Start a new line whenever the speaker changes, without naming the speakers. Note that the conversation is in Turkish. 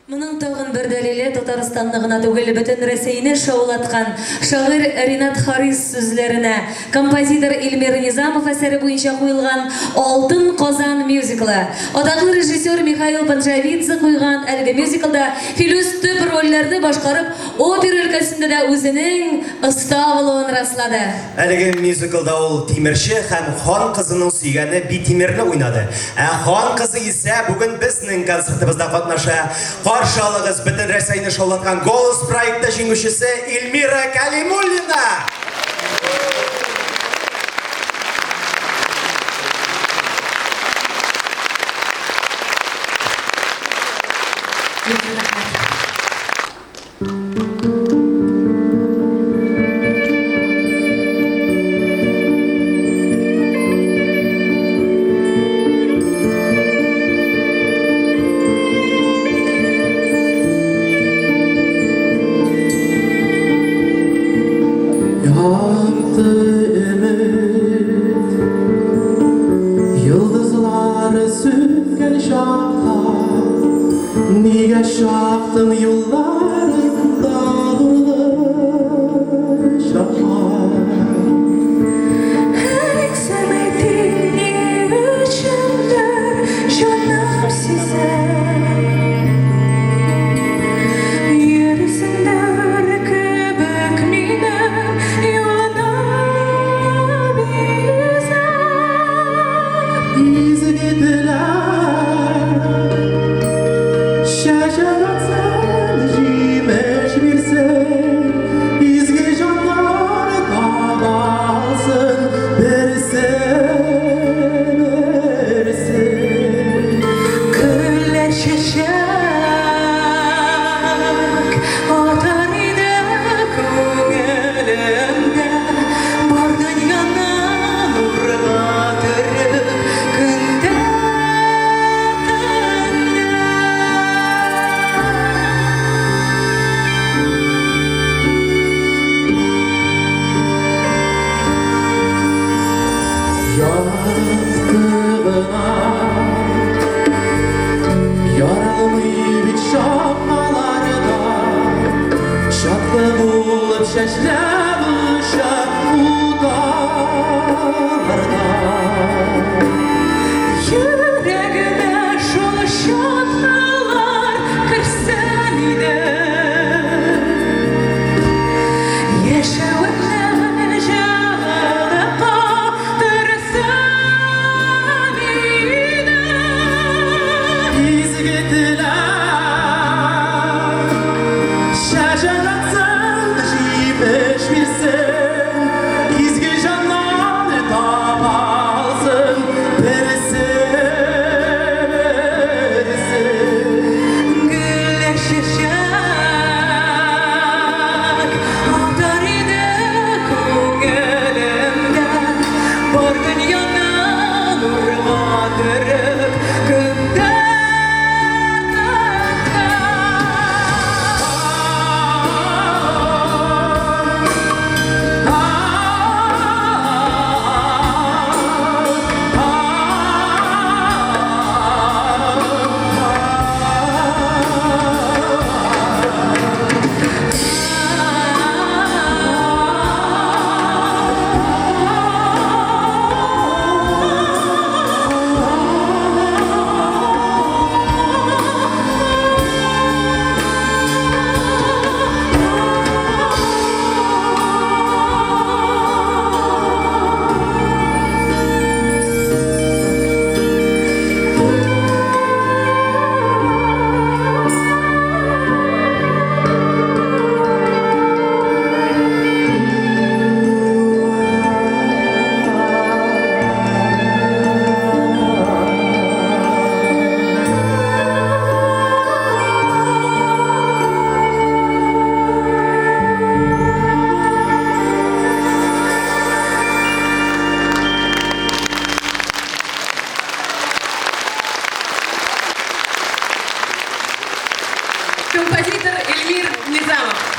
Мұның тағын бір дәлелі Татарстанны ғына түгел бүтін Ресейні шаулатқан шағир Ринат Харис сүзлеріне композитор Эльмир Низамов әсері бойынша қойылған «Алтын Қазан» мюзиклы. Атаклы режиссер Михаил Панчавидзе қойған әлгі мюзиклда Филюс төп рольлерді башқарып, опера өлкәсінде де өзінің ұсталуын раслады.
Әлгі мюзиклда ол Тимирші һәм хан қызының сүйгені Битимирні ойнады. Хан қызы ise бүгін біздің концертімізде қатнаша. Қаршалығыз бүтін Ресейні шаулатқан «Голос» проекті жеңушісі Эльмира Калимуллина.
Yıldızlar söngen şafta, niye şaftın yollarında durdu şafak.
Her sevdiğin içindir canım size. Yerisindir köpek ninem yoluna bir
Biz gittiler, şaşırtsan cimeş bir sen. İzgi canlar dağılsın, versen, versen.
Güller şaşak atar idi ko'nglimda. Bor dunyoni nurga torib kunda
Yaptığına yaralıymış şapkalarda, şapka bulup şaşlamış udalarda.
yüreğime şol şapkalar kırsan idi. Yaşavımdan jağılıqa tırsan idi.
Biz gittiler, şaşırtsan cimeş bir sen. İzgi canlar dağılsın, versen, versen.
Güller şaşak atar idi ko'nglimda. Bor dunyoni nurga torib kunda
Композитор Эльмир Низамов.